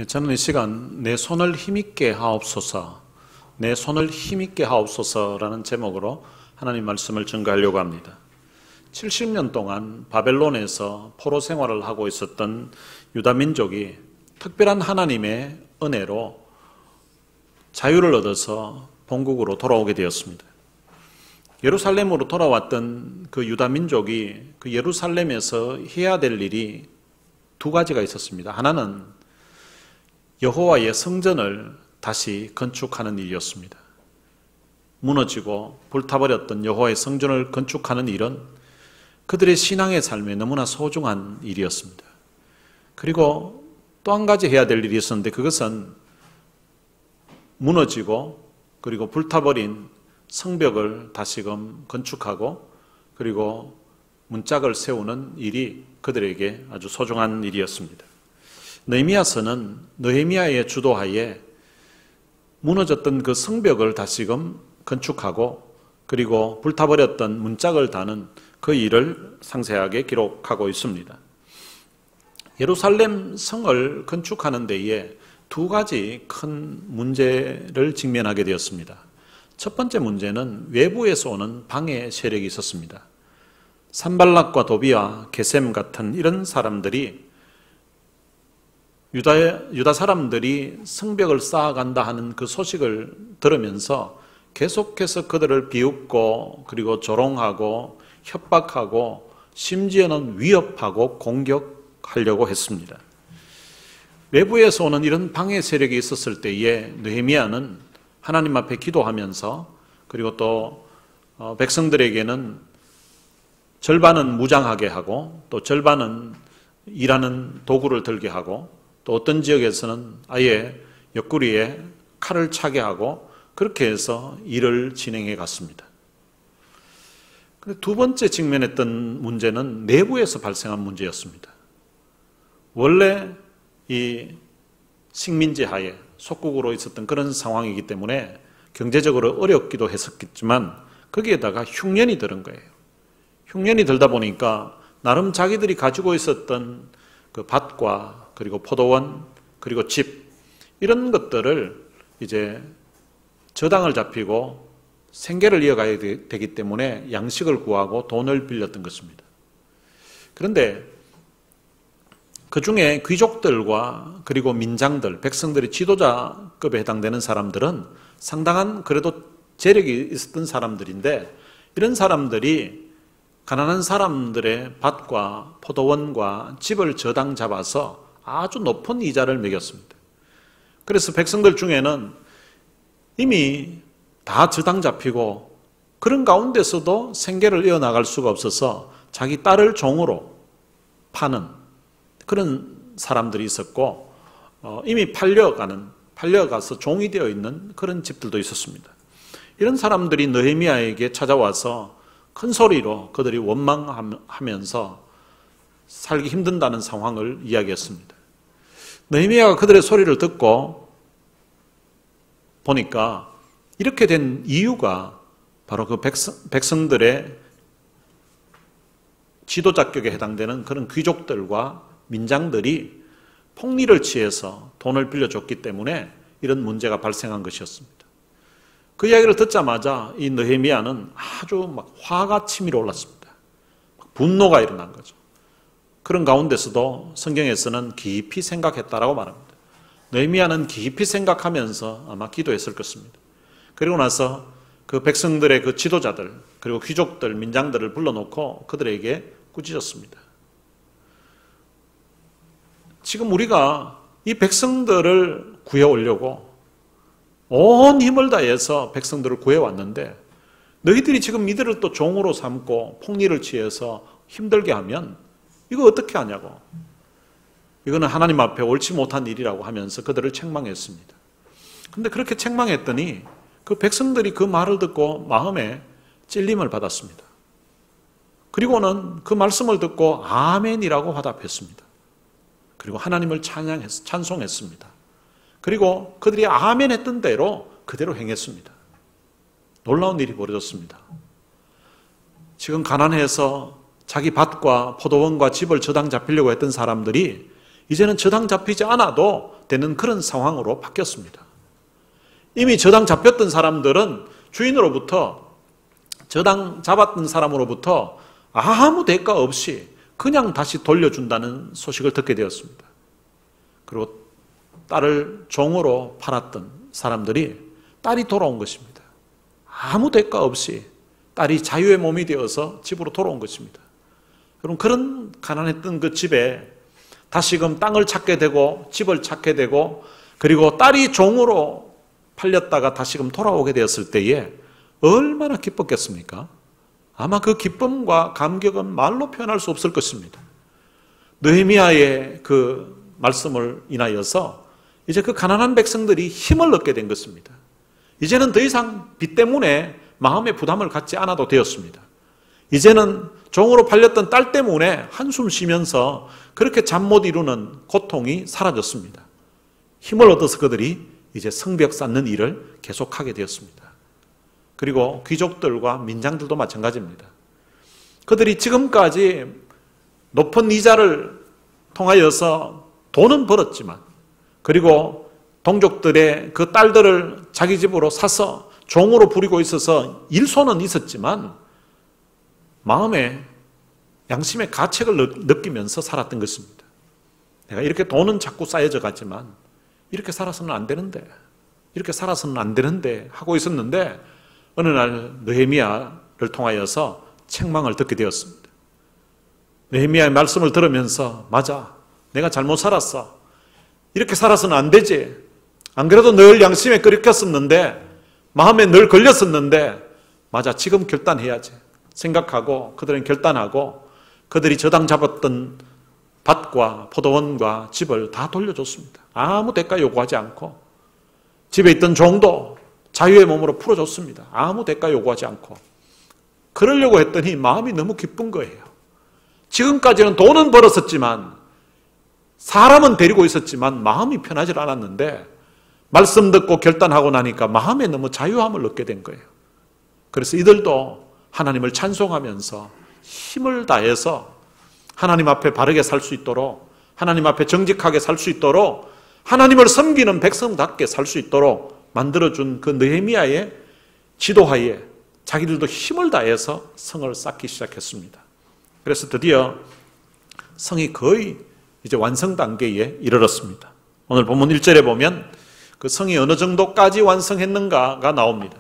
저는 이 시간 내 손을 힘있게 하옵소서, 내 손을 힘있게 하옵소서라는 제목으로 하나님 말씀을 증거하려고 합니다. 70년 동안 바벨론에서 포로 생활을 하고 있었던 유다 민족이 특별한 하나님의 은혜로 자유를 얻어서 본국으로 돌아오게 되었습니다. 예루살렘으로 돌아왔던 그 유다 민족이 그 예루살렘에서 해야 될 일이 두 가지가 있었습니다. 하나는 여호와의 성전을 다시 건축하는 일이었습니다. 무너지고 불타버렸던 여호와의 성전을 건축하는 일은 그들의 신앙의 삶에 너무나 소중한 일이었습니다. 그리고 또 한 가지 해야 될 일이 있었는데, 그것은 무너지고 그리고 불타버린 성벽을 다시금 건축하고 그리고 문짝을 세우는 일이 그들에게 아주 소중한 일이었습니다. 느헤미야서는 느헤미야의 주도하에 무너졌던 그 성벽을 다시금 건축하고 그리고 불타버렸던 문짝을 다는 그 일을 상세하게 기록하고 있습니다. 예루살렘 성을 건축하는 데에 두 가지 큰 문제를 직면하게 되었습니다. 첫 번째 문제는 외부에서 오는 방해 세력이 있었습니다. 산발락과 도비와 게셈 같은 이런 사람들이 유다 사람들이 성벽을 쌓아간다 하는 그 소식을 들으면서 계속해서 그들을 비웃고 그리고 조롱하고 협박하고 심지어는 위협하고 공격하려고 했습니다. 외부에서 오는 이런 방해 세력이 있었을 때에 느헤미야는 하나님 앞에 기도하면서 그리고 또 백성들에게는 절반은 무장하게 하고 또 절반은 일하는 도구를 들게 하고 또 어떤 지역에서는 아예 옆구리에 칼을 차게 하고 그렇게 해서 일을 진행해 갔습니다. 두 번째 직면했던 문제는 내부에서 발생한 문제였습니다. 원래 이 식민지 하에 속국으로 있었던 그런 상황이기 때문에 경제적으로 어렵기도 했었겠지만 거기에다가 흉년이 들은 거예요. 흉년이 들다 보니까 나름 자기들이 가지고 있었던 그 밭과 그리고 포도원 그리고 집 이런 것들을 이제 저당을 잡히고 생계를 이어가야 되기 때문에 양식을 구하고 돈을 빌렸던 것입니다. 그런데 그 중에 귀족들과 그리고 민장들, 백성들의 지도자급에 해당되는 사람들은 상당한 그래도 재력이 있었던 사람들인데 이런 사람들이 가난한 사람들의 밭과 포도원과 집을 저당 잡아서 아주 높은 이자를 매겼습니다. 그래서 백성들 중에는 이미 다 저당 잡히고 그런 가운데서도 생계를 이어나갈 수가 없어서 자기 딸을 종으로 파는 그런 사람들이 있었고 이미 팔려가서 종이 되어 있는 그런 집들도 있었습니다. 이런 사람들이 느헤미야에게 찾아와서 큰 소리로 그들이 원망하면서 살기 힘든다는 상황을 이야기했습니다. 느헤미야가 그들의 소리를 듣고 보니까 이렇게 된 이유가 바로 그 백성들의 지도자격에 해당되는 그런 귀족들과 민장들이 폭리를 취해서 돈을 빌려줬기 때문에 이런 문제가 발생한 것이었습니다. 그 이야기를 듣자마자 이 느헤미야는 아주 막 화가 치밀어 올랐습니다. 분노가 일어난 거죠. 그런 가운데서도 성경에서는 깊이 생각했다라고 말합니다. 느헤미야는 깊이 생각하면서 아마 기도했을 것입니다. 그리고 나서 그 백성들의 그 지도자들 그리고 귀족들, 민장들을 불러놓고 그들에게 꾸짖었습니다. 지금 우리가 이 백성들을 구해오려고 온 힘을 다해서 백성들을 구해왔는데 너희들이 지금 이들을 또 종으로 삼고 폭리를 취해서 힘들게 하면 이거 어떻게 하냐고. 이거는 하나님 앞에 옳지 못한 일이라고 하면서 그들을 책망했습니다. 그런데 그렇게 책망했더니 그 백성들이 그 말을 듣고 마음에 찔림을 받았습니다. 그리고는 그 말씀을 듣고 아멘이라고 화답했습니다. 그리고 하나님을 찬송했습니다. 그리고 그들이 아멘 했던 대로 그대로 행했습니다. 놀라운 일이 벌어졌습니다. 지금 가난해서 자기 밭과 포도원과 집을 저당 잡히려고 했던 사람들이 이제는 저당 잡히지 않아도 되는 그런 상황으로 바뀌었습니다. 이미 저당 잡혔던 사람들은 주인으로부터, 저당 잡았던 사람으로부터 아무 대가 없이 그냥 다시 돌려준다는 소식을 듣게 되었습니다. 그리고 딸을 종으로 팔았던 사람들이 딸이 돌아온 것입니다. 아무 대가 없이 딸이 자유의 몸이 되어서 집으로 돌아온 것입니다. 여러분, 그런 가난했던 그 집에 다시금 땅을 찾게 되고 집을 찾게 되고, 그리고 딸이 종으로 팔렸다가 다시금 돌아오게 되었을 때에 얼마나 기뻤겠습니까? 아마 그 기쁨과 감격은 말로 표현할 수 없을 것입니다. 느헤미야의 그 말씀을 인하여서 이제 그 가난한 백성들이 힘을 얻게 된 것입니다. 이제는 더 이상 빚 때문에 마음의 부담을 갖지 않아도 되었습니다. 이제는 종으로 팔렸던 딸 때문에 한숨 쉬면서 그렇게 잠 못 이루는 고통이 사라졌습니다. 힘을 얻어서 그들이 이제 성벽 쌓는 일을 계속하게 되었습니다. 그리고 귀족들과 민장들도 마찬가지입니다. 그들이 지금까지 높은 이자를 통하여서 돈은 벌었지만, 그리고 동족들의 그 딸들을 자기 집으로 사서 종으로 부리고 있어서 일손은 있었지만 마음에 양심의 가책을 느끼면서 살았던 것입니다. 내가 이렇게 돈은 자꾸 쌓여져 갔지만 이렇게 살아서는 안 되는데, 이렇게 살아서는 안 되는데 하고 있었는데, 어느 날 느헤미야를 통하여서 책망을 듣게 되었습니다. 느헤미야의 말씀을 들으면서, 맞아, 내가 잘못 살았어. 이렇게 살아서는 안 되지. 안 그래도 늘 양심에 끓이켰었는데, 마음에 늘 걸렸었는데, 맞아, 지금 결단해야지 생각하고 그들은 결단하고 그들이 저당 잡았던 밭과 포도원과 집을 다 돌려줬습니다. 아무 대가 요구하지 않고, 집에 있던 종도 자유의 몸으로 풀어줬습니다. 아무 대가 요구하지 않고. 그러려고 했더니 마음이 너무 기쁜 거예요. 지금까지는 돈은 벌었었지만, 사람은 데리고 있었지만 마음이 편하지 않았는데, 말씀 듣고 결단하고 나니까 마음에 너무 자유함을 얻게 된 거예요. 그래서 이들도 하나님을 찬송하면서 힘을 다해서 하나님 앞에 바르게 살 수 있도록, 하나님 앞에 정직하게 살 수 있도록, 하나님을 섬기는 백성답게 살 수 있도록 만들어준 그 느헤미야의 지도하에 자기들도 힘을 다해서 성을 쌓기 시작했습니다. 그래서 드디어 성이 거의 이제 완성 단계에 이르렀습니다. 오늘 본문 1절에 보면 그 성이 어느 정도까지 완성했는가가 나옵니다.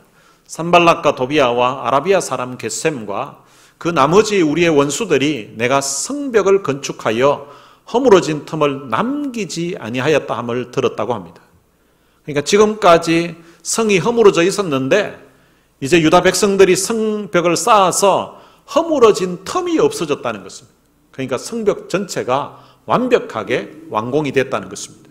산발락과 도비아와 아라비아 사람 게셈과 그 나머지 우리의 원수들이 내가 성벽을 건축하여 허물어진 틈을 남기지 아니하였다 함을 들었다고 합니다. 그러니까 지금까지 성이 허물어져 있었는데 이제 유다 백성들이 성벽을 쌓아서 허물어진 틈이 없어졌다는 것입니다. 그러니까 성벽 전체가 완벽하게 완공이 됐다는 것입니다.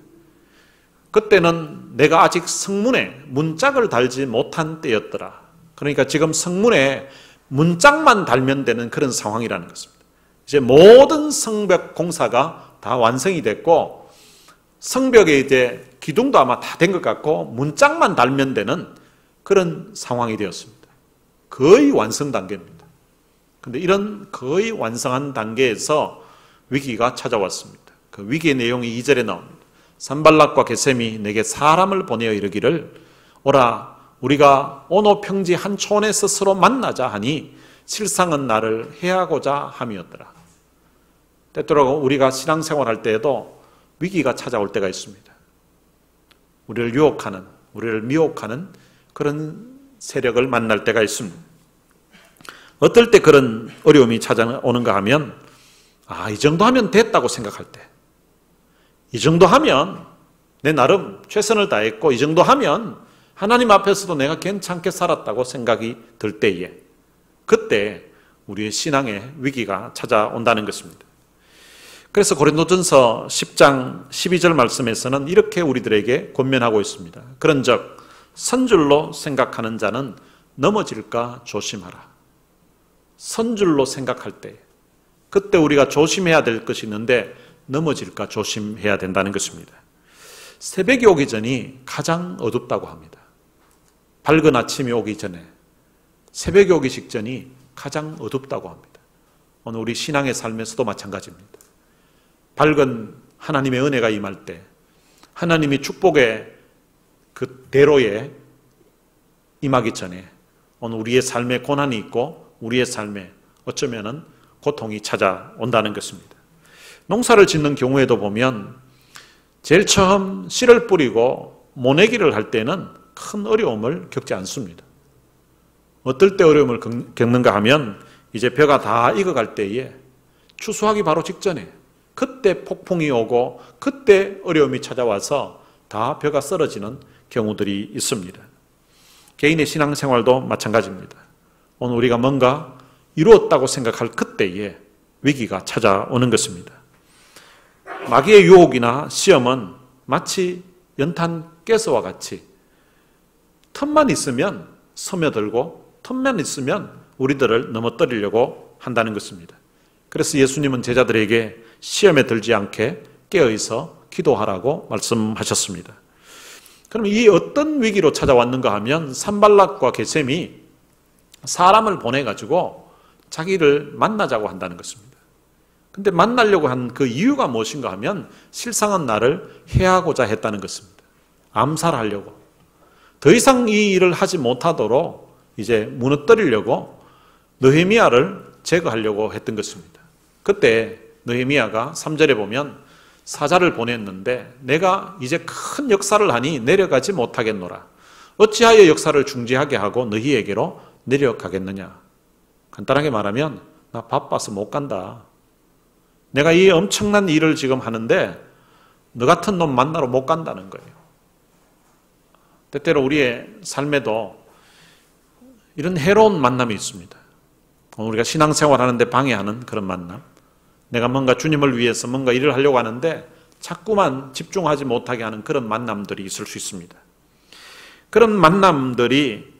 그때는 내가 아직 성문에 문짝을 달지 못한 때였더라. 그러니까 지금 성문에 문짝만 달면 되는 그런 상황이라는 것입니다. 이제 모든 성벽 공사가 다 완성이 됐고, 성벽에 이제 기둥도 아마 다 된 것 같고 문짝만 달면 되는 그런 상황이 되었습니다. 거의 완성 단계입니다. 그런데 이런 거의 완성한 단계에서 위기가 찾아왔습니다. 그 위기의 내용이 2절에 나옵니다. 산발락과 게셈이 내게 사람을 보내어 이르기를, 오라, 우리가 오노 평지 한 촌에서 서로 만나자 하니 실상은 나를 해하고자 함이었더라. 때때로 우리가 신앙생활할 때에도 위기가 찾아올 때가 있습니다. 우리를 유혹하는, 우리를 미혹하는 그런 세력을 만날 때가 있습니다. 어떨 때 그런 어려움이 찾아오는가 하면, 이 정도 하면 됐다고 생각할 때, 이 정도 하면 내 나름 최선을 다했고, 이 정도 하면 하나님 앞에서도 내가 괜찮게 살았다고 생각이 들 때에, 그때 우리의 신앙의 위기가 찾아온다는 것입니다. 그래서 고린도전서 10장 12절 말씀에서는 이렇게 우리들에게 권면하고 있습니다. 그런즉 선줄로 생각하는 자는 넘어질까 조심하라. 선줄로 생각할 때, 그때 우리가 조심해야 될 것이 있는데 넘어질까 조심해야 된다는 것입니다. 새벽이 오기 전이 가장 어둡다고 합니다. 밝은 아침이 오기 전에, 새벽이 오기 직전이 가장 어둡다고 합니다. 오늘 우리 신앙의 삶에서도 마찬가지입니다. 밝은 하나님의 은혜가 임할 때, 하나님이 축복의 그 대로에 임하기 전에 오늘 우리의 삶에 고난이 있고 우리의 삶에 어쩌면은 고통이 찾아온다는 것입니다. 농사를 짓는 경우에도 보면 제일 처음 씨를 뿌리고 모내기를 할 때는 큰 어려움을 겪지 않습니다. 어떨 때 어려움을 겪는가 하면 이제 벼가 다 익어갈 때에 추수하기 바로 직전에 그때 폭풍이 오고 그때 어려움이 찾아와서 다 벼가 쓰러지는 경우들이 있습니다. 개인의 신앙생활도 마찬가지입니다. 오늘 우리가 뭔가 이루었다고 생각할 그때에 위기가 찾아오는 것입니다. 마귀의 유혹이나 시험은 마치 연탄 가스와 같이 틈만 있으면 스며들고 틈만 있으면 우리들을 넘어뜨리려고 한다는 것입니다. 그래서 예수님은 제자들에게 시험에 들지 않게 깨어있어 기도하라고 말씀하셨습니다. 그럼 이 어떤 위기로 찾아왔는가 하면 산발락과 게셈이 사람을 보내가지고 자기를 만나자고 한다는 것입니다. 근데 만나려고 한 그 이유가 무엇인가 하면 실상은 나를 해하고자 했다는 것입니다. 암살하려고. 더 이상 이 일을 하지 못하도록 이제 무너뜨리려고 느헤미야를 제거하려고 했던 것입니다. 그때 느헤미야가 3절에 보면 사자를 보냈는데 내가 이제 큰 역사를 하니 내려가지 못하겠노라. 어찌하여 역사를 중지하게 하고 너희에게로 내려가겠느냐. 간단하게 말하면 나 바빠서 못 간다. 내가 이 엄청난 일을 지금 하는데 너 같은 놈 만나러 못 간다는 거예요. 때때로 우리의 삶에도 이런 해로운 만남이 있습니다. 우리가 신앙생활 하는데 방해하는 그런 만남. 내가 뭔가 주님을 위해서 뭔가 일을 하려고 하는데 자꾸만 집중하지 못하게 하는 그런 만남들이 있을 수 있습니다. 그런 만남들이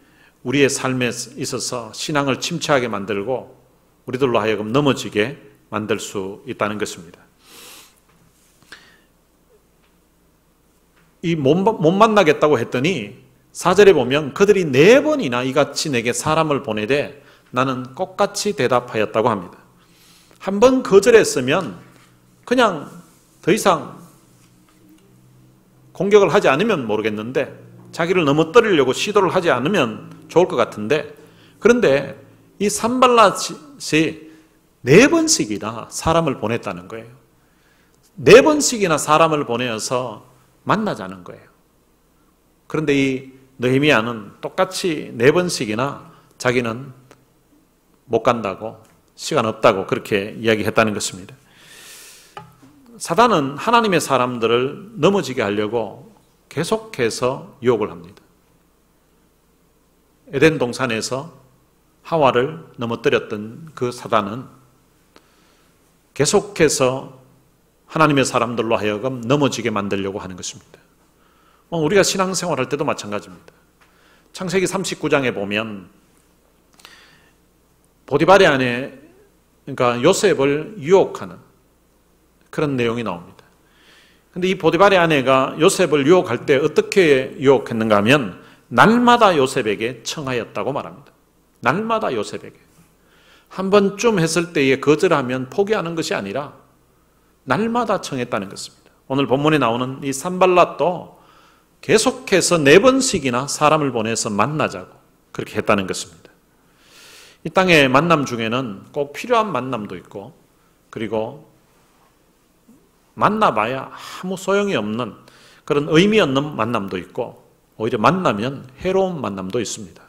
우리의 삶에 있어서 신앙을 침체하게 만들고 우리들로 하여금 넘어지게 만들 수 있다는 것입니다. 이 못 만나겠다고 했더니 4절에 보면 그들이 4번이나 이같이 내게 사람을 보내되 나는 똑같이 대답하였다고 합니다. 한 번 거절했으면 그냥 더 이상 공격을 하지 않으면 모르겠는데 자기를 넘어뜨리려고 시도를 하지 않으면 좋을 것 같은데 그런데 이 산발랏이 4번씩이나 사람을 보냈다는 거예요. 4번씩이나 사람을 보내어서 만나자는 거예요. 그런데 이 느헤미야는 똑같이 4번씩이나 자기는 못 간다고 시간 없다고 그렇게 이야기했다는 것입니다. 사단은 하나님의 사람들을 넘어지게 하려고 계속해서 유혹을 합니다. 에덴 동산에서 하와를 넘어뜨렸던 그 사단은 계속해서 하나님의 사람들로 하여금 넘어지게 만들려고 하는 것입니다. 우리가 신앙생활할 때도 마찬가지입니다. 창세기 39장에 보면 보디발의 아내, 그러니까 요셉을 유혹하는 그런 내용이 나옵니다. 그런데 이 보디발의 아내가 요셉을 유혹할 때 어떻게 유혹했는가 하면 날마다 요셉에게 청하였다고 말합니다. 날마다 요셉에게. 한 번쯤 했을 때에 거절하면 포기하는 것이 아니라 날마다 청했다는 것입니다. 오늘 본문에 나오는 이 산발랏도 계속해서 4번씩이나 사람을 보내서 만나자고 그렇게 했다는 것입니다. 이 땅의 만남 중에는 꼭 필요한 만남도 있고 그리고 만나봐야 아무 소용이 없는 그런 의미 없는 만남도 있고 오히려 만나면 해로운 만남도 있습니다.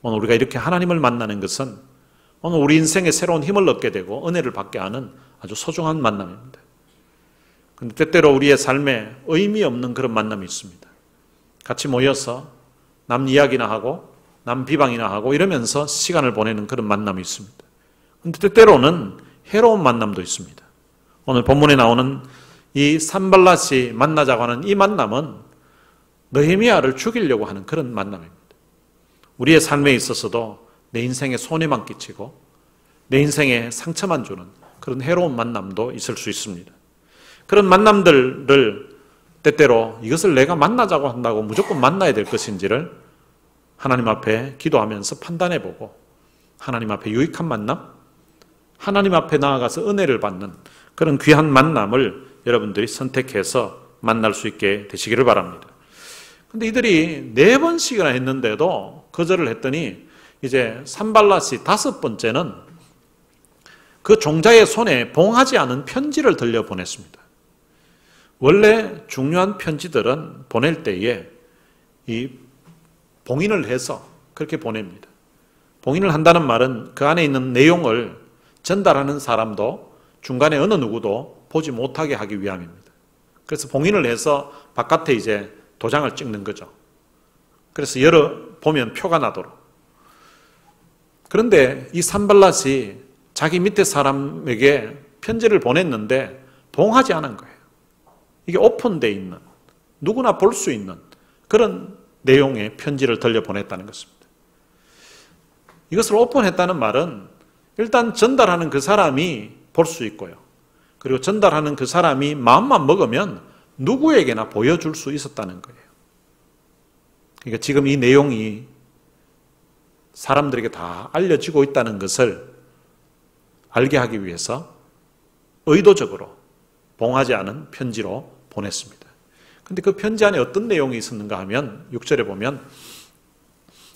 오늘 우리가 이렇게 하나님을 만나는 것은 오늘 우리 인생에 새로운 힘을 얻게 되고 은혜를 받게 하는 아주 소중한 만남입니다. 그런데 때때로 우리의 삶에 의미 없는 그런 만남이 있습니다. 같이 모여서 남 이야기나 하고 남 비방이나 하고 이러면서 시간을 보내는 그런 만남이 있습니다. 그런데 때때로는 해로운 만남도 있습니다. 오늘 본문에 나오는 이 산발랏이 만나자고 하는 이 만남은 느헤미야를 죽이려고 하는 그런 만남입니다. 우리의 삶에 있어서도 내 인생에 손해만 끼치고 내 인생에 상처만 주는 그런 해로운 만남도 있을 수 있습니다. 그런 만남들을 때때로 이것을 내가 만나자고 한다고 무조건 만나야 될 것인지를 하나님 앞에 기도하면서 판단해보고 하나님 앞에 유익한 만남, 하나님 앞에 나아가서 은혜를 받는 그런 귀한 만남을 여러분들이 선택해서 만날 수 있게 되시기를 바랍니다. 근데 이들이 4번씩이나 했는데도 거절을 했더니 이제 산발랏이 5번째는 그 종자의 손에 봉하지 않은 편지를 들려 보냈습니다. 원래 중요한 편지들은 보낼 때에 이 봉인을 해서 그렇게 보냅니다. 봉인을 한다는 말은 그 안에 있는 내용을 전달하는 사람도 중간에 어느 누구도 보지 못하게 하기 위함입니다. 그래서 봉인을 해서 바깥에 이제 도장을 찍는 거죠. 그래서 열어보면 표가 나도록. 그런데 이 산발랏이 자기 밑에 사람에게 편지를 보냈는데 봉하지 않은 거예요. 이게 오픈되어 있는, 누구나 볼 수 있는 그런 내용의 편지를 들려 보냈다는 것입니다. 이것을 오픈했다는 말은 일단 전달하는 그 사람이 볼 수 있고요. 그리고 전달하는 그 사람이 마음만 먹으면 누구에게나 보여줄 수 있었다는 거예요. 그러니까 지금 이 내용이 사람들에게 다 알려지고 있다는 것을 알게 하기 위해서 의도적으로 봉하지 않은 편지로 보냈습니다. 그런데 그 편지 안에 어떤 내용이 있었는가 하면 6절에 보면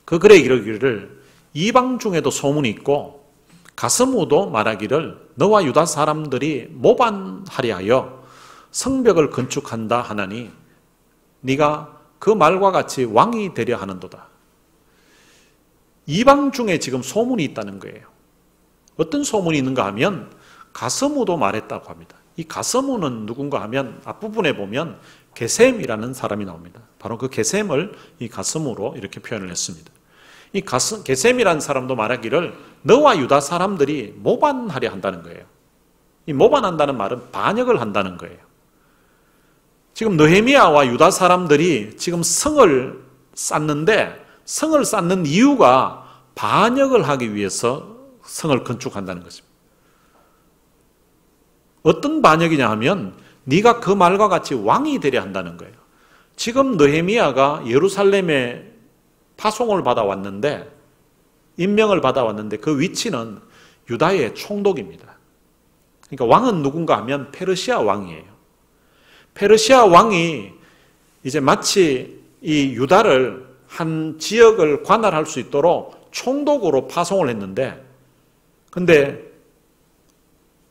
그 글에 이르기를 이방 중에도 소문이 있고 가스무도 말하기를 너와 유다 사람들이 모반하려 하여 성벽을 건축한다 하나니 네가 그 말과 같이 왕이 되려 하는도다. 이방 중에 지금 소문이 있다는 거예요. 어떤 소문이 있는가 하면 가스무도 말했다고 합니다. 이 가스무는 누군가 하면 앞부분에 보면 게셈이라는 사람이 나옵니다. 바로 그 게셈을 이 가스무로 이렇게 표현을 했습니다. 이 게셈이라는 사람도 말하기를 너와 유다 사람들이 모반하려 한다는 거예요. 이 모반한다는 말은 반역을 한다는 거예요. 지금 느헤미야와 유다 사람들이 지금 성을 쌓는데 성을 쌓는 이유가 반역을 하기 위해서 성을 건축한다는 것입니다. 어떤 반역이냐 하면 네가 그 말과 같이 왕이 되려 한다는 거예요. 지금 느헤미야가 예루살렘에 파송을 받아왔는데 임명을 받아왔는데 그 위치는 유다의 총독입니다. 그러니까 왕은 누군가 하면 페르시아 왕이에요. 페르시아 왕이 이제 마치 이 유다를 한 지역을 관할할 수 있도록 총독으로 파송을 했는데 근데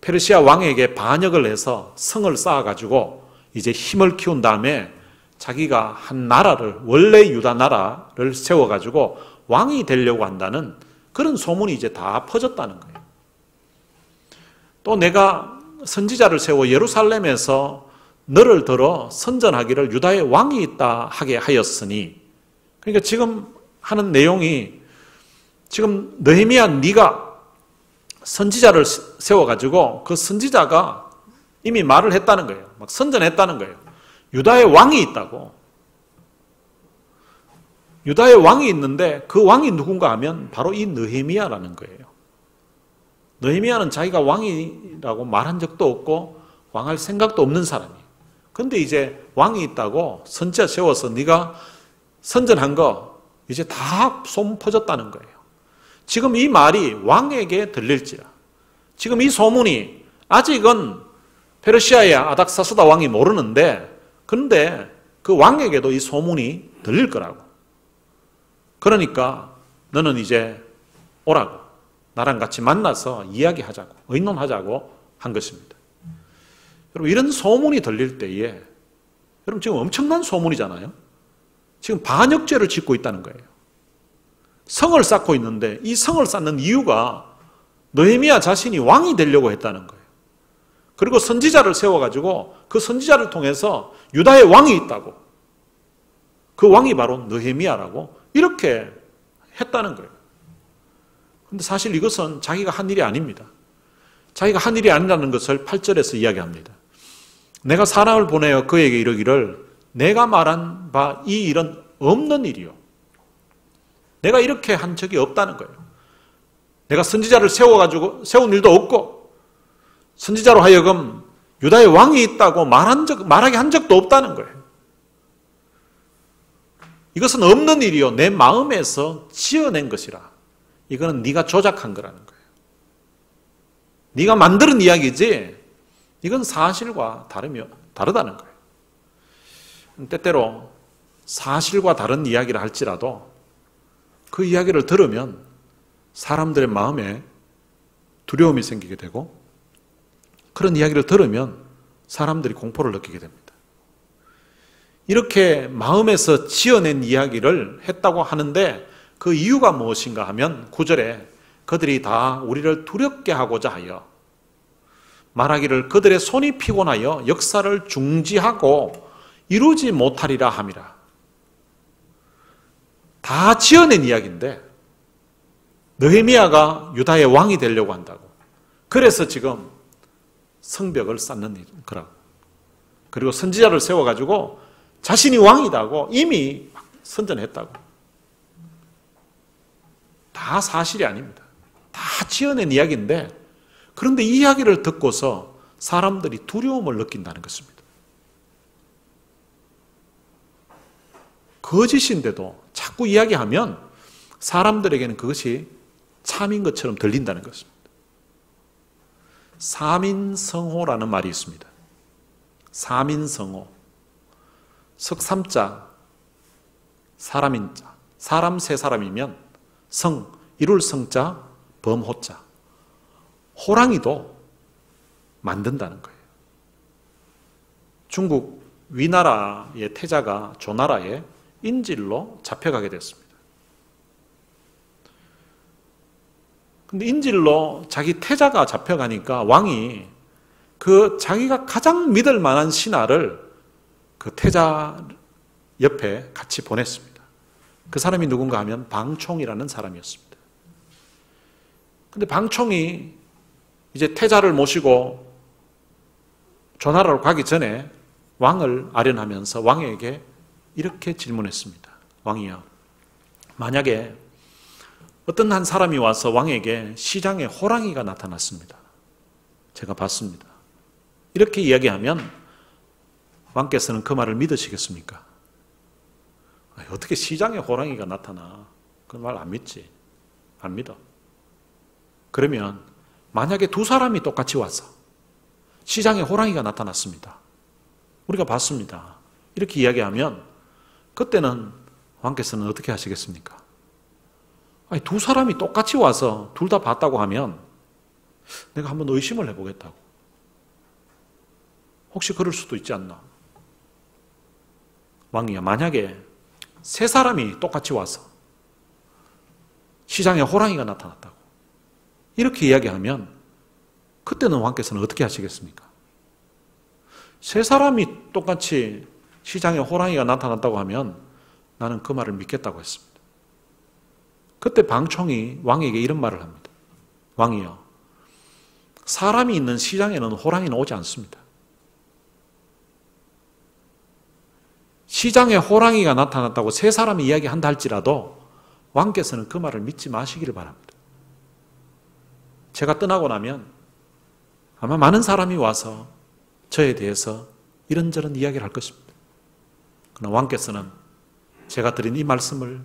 페르시아 왕에게 반역을 해서 성을 쌓아가지고 이제 힘을 키운 다음에 자기가 한 나라를 원래 유다 나라를 세워가지고 왕이 되려고 한다는 그런 소문이 이제 다 퍼졌다는 거예요. 또 내가 선지자를 세워 예루살렘에서 너를 들어 선전하기를 유다의 왕이 있다 하게 하였으니 그러니까 지금 하는 내용이 지금 느헤미야 네가 선지자를 세워가지고 그 선지자가 이미 말을 했다는 거예요. 막 선전했다는 거예요. 유다의 왕이 있다고. 유다의 왕이 있는데 그 왕이 누군가 하면 바로 이 느헤미야라는 거예요. 느헤미야는 자기가 왕이라고 말한 적도 없고 왕할 생각도 없는 사람이에요. 그런데 이제 왕이 있다고 선지자 세워서 네가 선전한 거 이제 다 소문 퍼졌다는 거예요. 지금 이 말이 왕에게 들릴지라. 지금 이 소문이 아직은 페르시아의 아닥사스다 왕이 모르는데 그런데 그 왕에게도 이 소문이 들릴 거라고. 그러니까 너는 이제 오라고. 나랑 같이 만나서 이야기하자고. 의논하자고 한 것입니다. 여러분 이런 소문이 들릴 때에 여러분 지금 엄청난 소문이잖아요. 지금 반역죄를 짓고 있다는 거예요. 성을 쌓고 있는데 이 성을 쌓는 이유가 느헤미야 자신이 왕이 되려고 했다는 거예요. 그리고 선지자를 세워가지고 그 선지자를 통해서 유다의 왕이 있다고. 그 왕이 바로 느헤미야라고 이렇게 했다는 거예요. 그런데 사실 이것은 자기가 한 일이 아닙니다. 자기가 한 일이 아니라는 것을 8절에서 이야기합니다. 내가 사람을 보내어 그에게 이르기를 내가 말한 바 이 일은 없는 일이요. 내가 이렇게 한 적이 없다는 거예요. 내가 선지자를 세운 일도 없고 선지자로 하여금 유다의 왕이 있다고 말하게 한 적도 없다는 거예요. 이것은 없는 일이요. 내 마음에서 지어낸 것이라. 이거는 네가 조작한 거라는 거예요. 네가 만드는 이야기지 이건 사실과 다르다는 거예요. 때때로 사실과 다른 이야기를 할지라도 그 이야기를 들으면 사람들의 마음에 두려움이 생기게 되고 그런 이야기를 들으면 사람들이 공포를 느끼게 됩니다. 이렇게 마음에서 지어낸 이야기를 했다고 하는데 그 이유가 무엇인가 하면 9절에 그들이 다 우리를 두렵게 하고자 하여 말하기를 그들의 손이 피곤하여 역사를 중지하고 이루지 못하리라 함이라. 다 지어낸 이야기인데 느헤미야가 유다의 왕이 되려고 한다고. 그래서 지금 성벽을 쌓는 거라고. 그리고 선지자를 세워가지고 자신이 왕이다고 이미 선전했다고. 다 사실이 아닙니다. 다 지어낸 이야기인데 그런데 이 이야기를 듣고서 사람들이 두려움을 느낀다는 것입니다. 거짓인데도 자꾸 이야기하면 사람들에게는 그것이 참인 것처럼 들린다는 것입니다. 사민성호라는 말이 있습니다. 사민성호. 석삼자, 사람인자. 사람 세 사람이면 성, 이룰 성자, 범호자. 호랑이도 만든다는 거예요. 중국 위나라의 태자가 조나라에 인질로 잡혀가게 됐습니다. 근데 인질로 자기 태자가 잡혀가니까 왕이 그 자기가 가장 믿을 만한 신하를 그 태자 옆에 같이 보냈습니다. 그 사람이 누군가 하면 방총이라는 사람이었습니다. 근데 방총이 이제 태자를 모시고 조나라로 가기 전에 왕을 아련하면서 왕에게 이렇게 질문했습니다. 왕이여, 만약에 어떤 한 사람이 와서 왕에게 시장에 호랑이가 나타났습니다. 제가 봤습니다. 이렇게 이야기하면 왕께서는 그 말을 믿으시겠습니까? 어떻게 시장에 호랑이가 나타나? 그 말 안 믿지. 안 믿어. 그러면 만약에 두 사람이 똑같이 와서 시장에 호랑이가 나타났습니다. 우리가 봤습니다. 이렇게 이야기하면 그때는 왕께서는 어떻게 하시겠습니까? 아니, 두 사람이 똑같이 와서 둘 다 봤다고 하면 내가 한번 의심을 해보겠다고. 혹시 그럴 수도 있지 않나? 왕이야, 만약에 세 사람이 똑같이 와서 시장에 호랑이가 나타났다고 이렇게 이야기하면 그때는 왕께서는 어떻게 하시겠습니까? 세 사람이 똑같이 시장에 호랑이가 나타났다고 하면 나는 그 말을 믿겠다고 했습니다. 그때 방총이 왕에게 이런 말을 합니다. 왕이여, 사람이 있는 시장에는 호랑이는 오지 않습니다. 시장에 호랑이가 나타났다고 세 사람이 이야기한다 할지라도 왕께서는 그 말을 믿지 마시기를 바랍니다. 제가 떠나고 나면 아마 많은 사람이 와서 저에 대해서 이런저런 이야기를 할 것입니다. 그러나 왕께서는 제가 드린 이 말씀을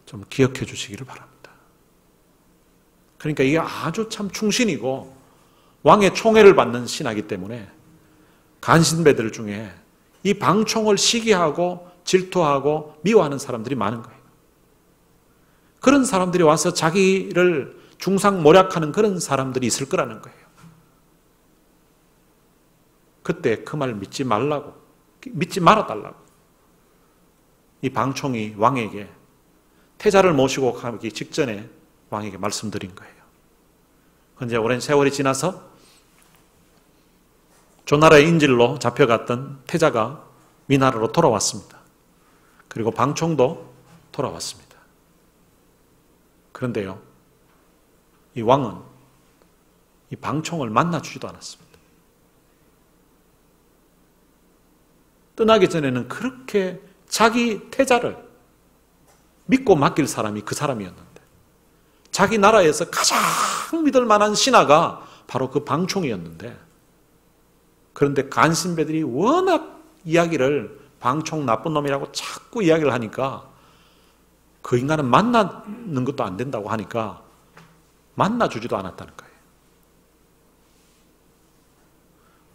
좀 기억해 주시기를 바랍니다. 그러니까 이게 아주 참 충신이고 왕의 총애를 받는 신하이기 때문에 간신배들 중에 이 방총을 시기하고 질투하고 미워하는 사람들이 많은 거예요. 그런 사람들이 와서 자기를 중상모략하는 그런 사람들이 있을 거라는 거예요. 그때 그 말 믿지 말라고, 믿지 말아달라고 이 방총이 왕에게 태자를 모시고 가기 직전에 왕에게 말씀드린 거예요. 그런데 오랜 세월이 지나서 조나라의 인질로 잡혀갔던 태자가 위나라로 돌아왔습니다. 그리고 방총도 돌아왔습니다. 그런데요, 이 왕은 이 방총을 만나주지도 않았습니다. 떠나기 전에는 그렇게 자기 태자를 믿고 맡길 사람이 그 사람이었는데 자기 나라에서 가장 믿을 만한 신하가 바로 그 방총이었는데 그런데 간신배들이 워낙 이야기를 방총 나쁜 놈이라고 자꾸 이야기를 하니까 그 인간은 만나는 것도 안 된다고 하니까 만나주지도 않았다는 거예요.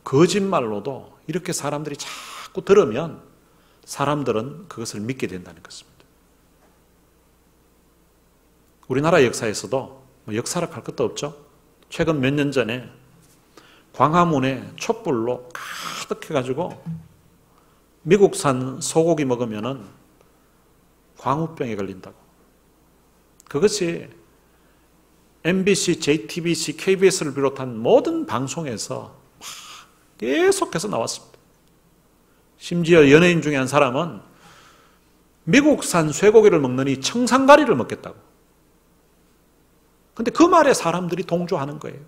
거짓말로도 이렇게 사람들이 자꾸 들으면 사람들은 그것을 믿게 된다는 것입니다. 우리나라 역사에서도 역사를 할 것도 없죠. 최근 몇 년 전에 광화문에 촛불로 가득해가지고 미국산 소고기 먹으면은 광우병에 걸린다고. 그것이 MBC, JTBC, KBS를 비롯한 모든 방송에서 계속해서 나왔습니다. 심지어 연예인 중에 한 사람은 미국산 쇠고기를 먹느니 청산가리를 먹겠다고. 근데 그 말에 사람들이 동조하는 거예요.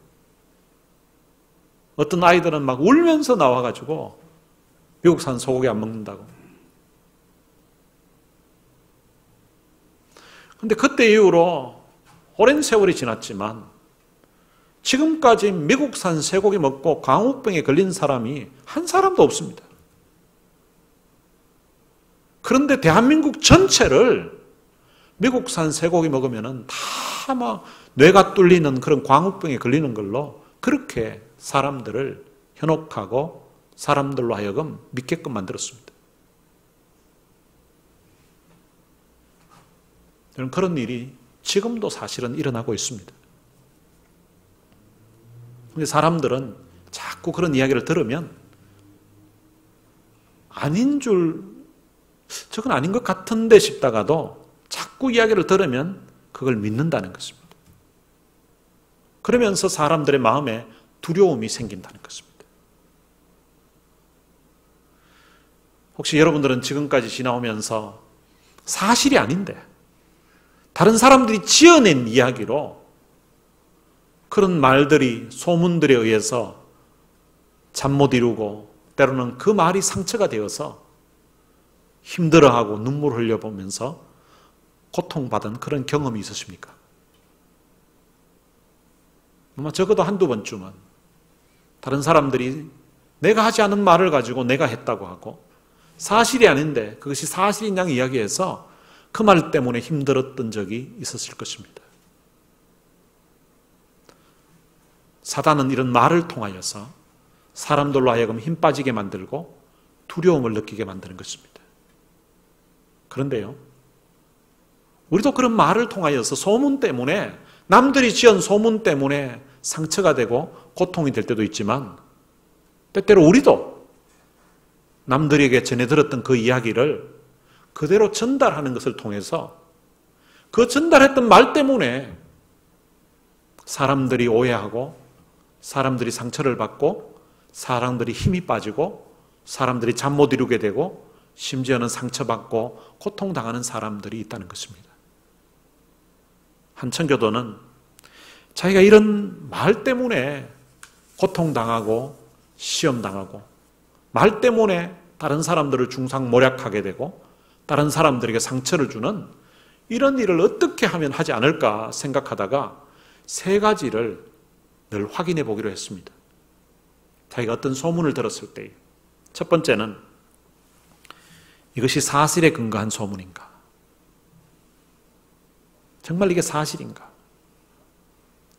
어떤 아이들은 막 울면서 나와가지고 미국산 소고기 안 먹는다고. 근데 그때 이후로 오랜 세월이 지났지만 지금까지 미국산 쇠고기 먹고 광우병에 걸린 사람이 한 사람도 없습니다. 그런데 대한민국 전체를 미국산 쇠고기 먹으면 다 막 뇌가 뚫리는 그런 광우병에 걸리는 걸로 그렇게 사람들을 현혹하고 사람들로 하여금 믿게끔 만들었습니다. 그런 일이 지금도 사실은 일어나고 있습니다. 그런데 사람들은 자꾸 그런 이야기를 들으면 아닌 줄, 저건 아닌 것 같은데 싶다가도 자꾸 이야기를 들으면 그걸 믿는다는 것입니다. 그러면서 사람들의 마음에 두려움이 생긴다는 것입니다. 혹시 여러분들은 지금까지 지나오면서 사실이 아닌데 다른 사람들이 지어낸 이야기로 그런 말들이 소문들에 의해서 잠 못 이루고 때로는 그 말이 상처가 되어서 힘들어하고 눈물 흘려보면서 고통받은 그런 경험이 있으십니까? 아마 적어도 한두 번쯤은 다른 사람들이 내가 하지 않은 말을 가지고 내가 했다고 하고 사실이 아닌데 그것이 사실인 양 이야기해서 그 말 때문에 힘들었던 적이 있었을 것입니다. 사단은 이런 말을 통하여서 사람들로 하여금 힘 빠지게 만들고 두려움을 느끼게 만드는 것입니다. 그런데요, 우리도 그런 말을 통하여서 소문 때문에 남들이 지은 소문 때문에 상처가 되고 고통이 될 때도 있지만 때때로 우리도 남들에게 전해 들었던 그 이야기를 그대로 전달하는 것을 통해서 그 전달했던 말 때문에 사람들이 오해하고 사람들이 상처를 받고 사람들이 힘이 빠지고 사람들이 잠 못 이루게 되고 심지어는 상처받고 고통당하는 사람들이 있다는 것입니다. 한 청교도는 자기가 이런 말 때문에 고통당하고 시험당하고 말 때문에 다른 사람들을 중상모략하게 되고 다른 사람들에게 상처를 주는 이런 일을 어떻게 하면 하지 않을까 생각하다가 세 가지를 늘 확인해 보기로 했습니다. 자기가 어떤 소문을 들었을 때 첫 번째는 이것이 사실에 근거한 소문인가? 정말 이게 사실인가?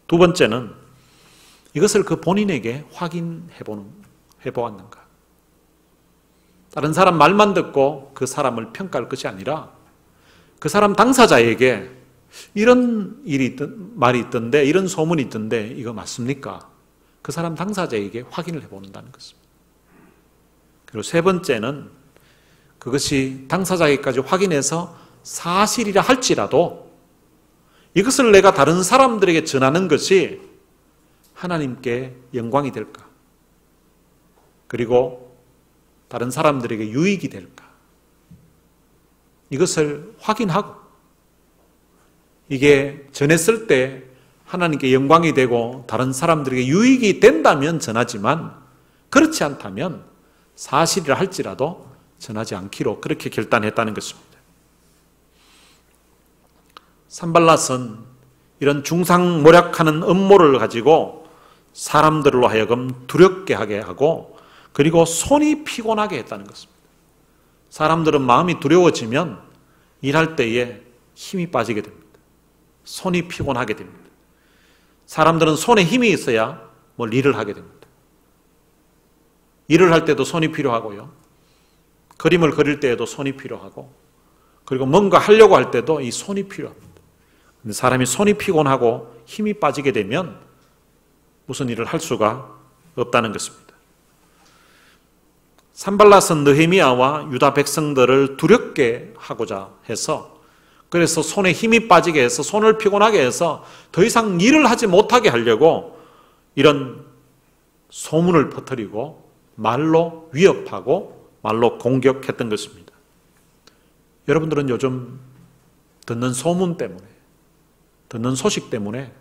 두 번째는 이것을 그 본인에게 확인해 보았는가? 다른 사람 말만 듣고 그 사람을 평가할 것이 아니라 그 사람 당사자에게 이런 말이 있던데, 이런 소문이 있던데 이거 맞습니까? 그 사람 당사자에게 확인을 해본다는 것입니다. 그리고 세 번째는 그것이 당사자에게까지 확인해서 사실이라 할지라도 이것을 내가 다른 사람들에게 전하는 것이 하나님께 영광이 될까? 그리고 다른 사람들에게 유익이 될까? 이것을 확인하고 이게 전했을 때 하나님께 영광이 되고 다른 사람들에게 유익이 된다면 전하지만 그렇지 않다면 사실이라 할지라도 전하지 않기로 그렇게 결단했다는 것입니다. 산발랏은 이런 중상모략하는 음모를 가지고 사람들로 하여금 두렵게 하게 하고 그리고 손이 피곤하게 했다는 것입니다. 사람들은 마음이 두려워지면 일할 때에 힘이 빠지게 됩니다. 손이 피곤하게 됩니다. 사람들은 손에 힘이 있어야 뭘 일을 하게 됩니다. 일을 할 때도 손이 필요하고요. 그림을 그릴 때에도 손이 필요하고, 그리고 뭔가 하려고 할 때도 이 손이 필요합니다. 근데 사람이 손이 피곤하고 힘이 빠지게 되면 무슨 일을 할 수가 없다는 것입니다. 산발랏은 느헤미야와 유다 백성들을 두렵게 하고자 해서, 그래서 손에 힘이 빠지게 해서, 손을 피곤하게 해서 더 이상 일을 하지 못하게 하려고 이런 소문을 퍼뜨리고 말로 위협하고 말로 공격했던 것입니다. 여러분들은 요즘 듣는 소문 때문에, 듣는 소식 때문에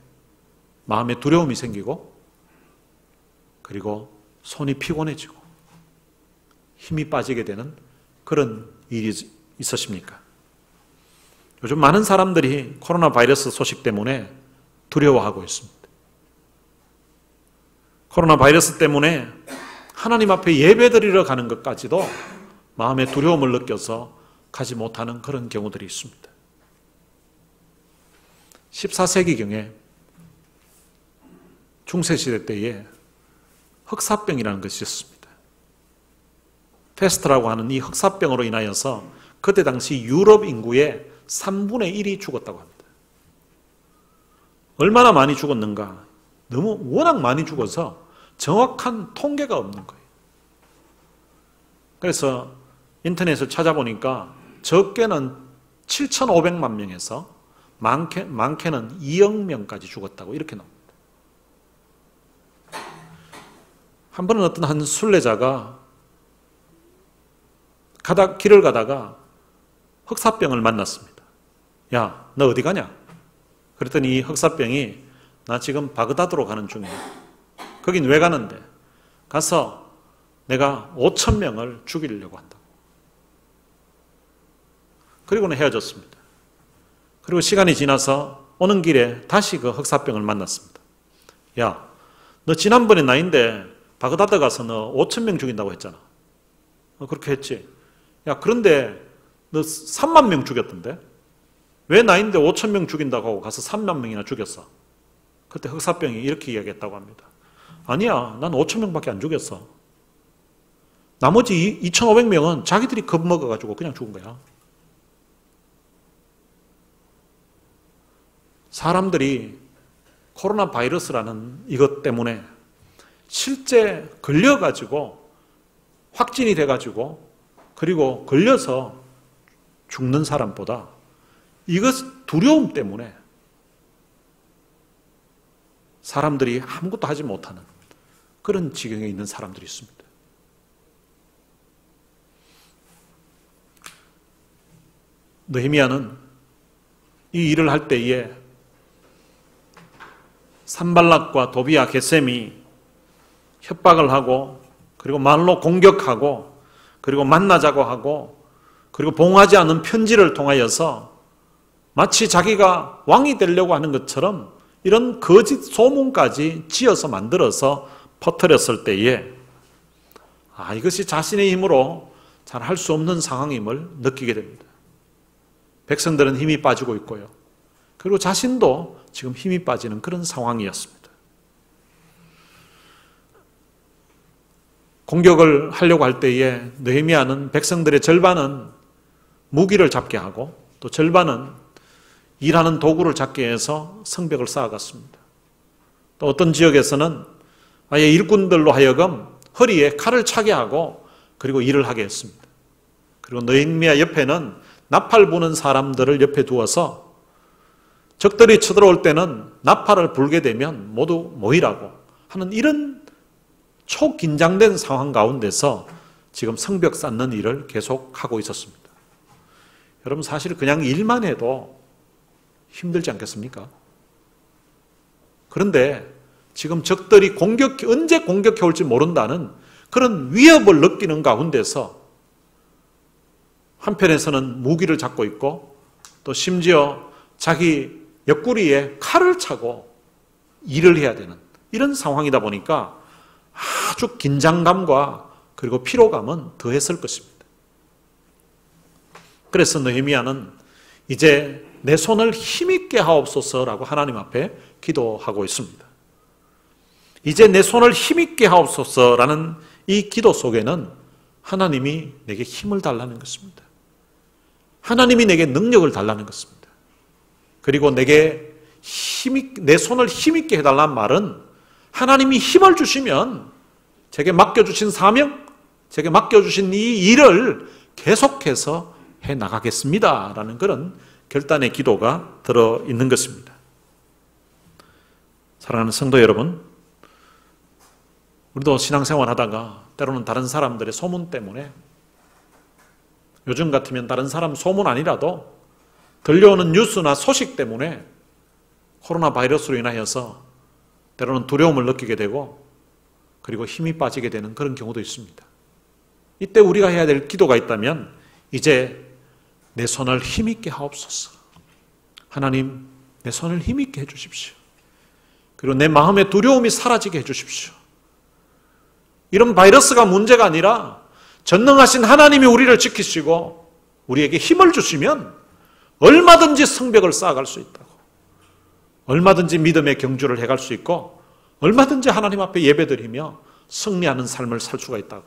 마음에 두려움이 생기고, 그리고 손이 피곤해지고 힘이 빠지게 되는 그런 일이 있으십니까? 요즘 많은 사람들이 코로나 바이러스 소식 때문에 두려워하고 있습니다. 코로나 바이러스 때문에 하나님 앞에 예배드리러 가는 것까지도 마음의 두려움을 느껴서 가지 못하는 그런 경우들이 있습니다. 14세기경에 중세시대 때에 흑사병이라는 것이 있었습니다. 페스트라고 하는 이 흑사병으로 인하여서 그때 당시 유럽 인구의 3분의 1이 죽었다고 합니다. 얼마나 많이 죽었는가? 너무 워낙 많이 죽어서 정확한 통계가 없는 거예요. 그래서 인터넷을 찾아보니까 적게는 7,500만 명에서 많게는 2억 명까지 죽었다고 이렇게 나옵니다. 한 번은 어떤 한 순례자가 길을 가다가 흑사병을 만났습니다. 야, 너 어디 가냐? 그랬더니 이 흑사병이 나 지금 바그다드로 가는 중이야. 거긴 왜 가는데? 가서 내가 5천 명을 죽이려고 한다고. 그리고는 헤어졌습니다. 그리고 시간이 지나서 오는 길에 다시 그 흑사병을 만났습니다. 야, 너 지난번에 나인데 바그다드 가서 너 5천 명 죽인다고 했잖아. 그렇게 했지. 야, 그런데 너 3만 명 죽였던데? 왜 나인데 5천 명 죽인다고 하고 가서 3만 명이나 죽였어? 그때 흑사병이 이렇게 이야기했다고 합니다. 아니야, 난 5천 명밖에 안 죽였어. 나머지 2,500명은 자기들이 겁먹어가지고 그냥 죽은 거야. 사람들이 코로나 바이러스라는 이것 때문에 실제 걸려가지고 확진이 돼가지고 그리고 걸려서 죽는 사람보다 이것 두려움 때문에 사람들이 아무것도 하지 못하는 그런 지경에 있는 사람들이 있습니다. 느헤미야는 이 일을 할 때에 산발락과 도비야 게셈이 협박을 하고 그리고 말로 공격하고 그리고 만나자고 하고 그리고 봉하지 않은 편지를 통하여서 마치 자기가 왕이 되려고 하는 것처럼 이런 거짓 소문까지 지어서 만들어서 퍼뜨렸을 때에 이것이 자신의 힘으로 잘 할 수 없는 상황임을 느끼게 됩니다. 백성들은 힘이 빠지고 있고요. 그리고 자신도 지금 힘이 빠지는 그런 상황이었습니다. 공격을 하려고 할 때에 느헤미야는 백성들의 절반은 무기를 잡게 하고 또 절반은 일하는 도구를 잡게 해서 성벽을 쌓아갔습니다. 또 어떤 지역에서는 아예 일꾼들로 하여금 허리에 칼을 차게 하고 그리고 일을 하게 했습니다. 그리고 느헤미야 옆에는 나팔 부는 사람들을 옆에 두어서 적들이 쳐들어올 때는 나팔을 불게 되면 모두 모이라고 하는 이런 초긴장된 상황 가운데서 지금 성벽 쌓는 일을 계속하고 있었습니다. 여러분 사실 그냥 일만 해도 힘들지 않겠습니까? 그런데 지금 적들이 언제 공격해 올지 모른다는 그런 위협을 느끼는 가운데서 한편에서는 무기를 잡고 있고 또 심지어 자기 옆구리에 칼을 차고 일을 해야 되는 이런 상황이다 보니까 아주 긴장감과 그리고 피로감은 더했을 것입니다. 그래서 느헤미야는 이제 내 손을 힘있게 하옵소서라고 하나님 앞에 기도하고 있습니다. 이제 내 손을 힘있게 하옵소서라는 이 기도 속에는 하나님이 내게 힘을 달라는 것입니다. 하나님이 내게 능력을 달라는 것입니다. 그리고 내게 내 손을 힘있게 해달라는 말은 하나님이 힘을 주시면 제게 맡겨주신 사명, 제게 맡겨주신 이 일을 계속해서 해나가겠습니다 라는 그런 결단의 기도가 들어있는 것입니다. 사랑하는 성도 여러분, 우리도 신앙생활 하다가 때로는 다른 사람들의 소문 때문에, 요즘 같으면 다른 사람 소문 아니라도 들려오는 뉴스나 소식 때문에 코로나 바이러스로 인하여서 때로는 두려움을 느끼게 되고 그리고 힘이 빠지게 되는 그런 경우도 있습니다. 이때 우리가 해야 될 기도가 있다면 이제 내 손을 힘있게 하옵소서. 하나님, 내 손을 힘있게 해주십시오. 그리고 내 마음의 두려움이 사라지게 해주십시오. 이런 바이러스가 문제가 아니라 전능하신 하나님이 우리를 지키시고 우리에게 힘을 주시면 얼마든지 성벽을 쌓아갈 수 있다고, 얼마든지 믿음의 경주를 해갈 수 있고 얼마든지 하나님 앞에 예배드리며 승리하는 삶을 살 수가 있다고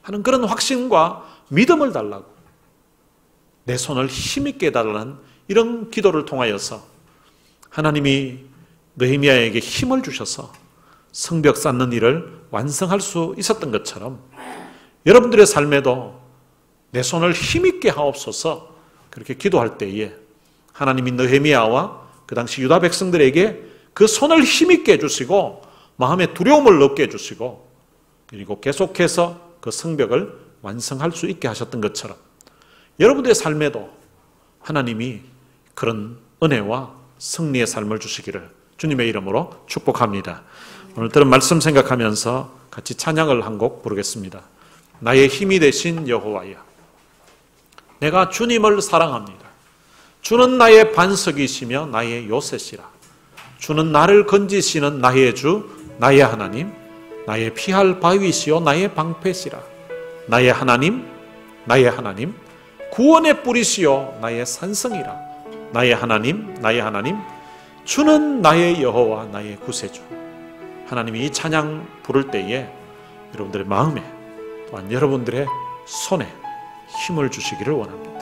하는 그런 확신과 믿음을 달라고, 내 손을 힘있게 해달라는 이런 기도를 통하여서 하나님이 느헤미야에게 힘을 주셔서 성벽 쌓는 일을 완성할 수 있었던 것처럼 여러분들의 삶에도 내 손을 힘있게 하옵소서 그렇게 기도할 때에 하나님이 느헤미야와 그 당시 유다 백성들에게 그 손을 힘있게 해주시고 마음의 두려움을 없게 해주시고 그리고 계속해서 그 성벽을 완성할 수 있게 하셨던 것처럼 여러분들의 삶에도 하나님이 그런 은혜와 승리의 삶을 주시기를 주님의 이름으로 축복합니다. 오늘 들은 말씀 생각하면서 같이 찬양을 한 곡 부르겠습니다. 나의 힘이 되신 여호와여, 내가 주님을 사랑합니다. 주는 나의 반석이시며 나의 요새시라. 주는 나를 건지시는 나의 주, 나의 하나님, 나의 피할 바위시요 나의 방패시라. 나의 하나님, 나의 하나님, 구원의 뿌리시요 나의 산성이라. 나의 하나님, 나의 하나님, 주는 나의 여호와 나의 구세주. 하나님이 이 찬양 부를 때에 여러분들의 마음에 또한 여러분들의 손에 힘을 주시기를 원합니다.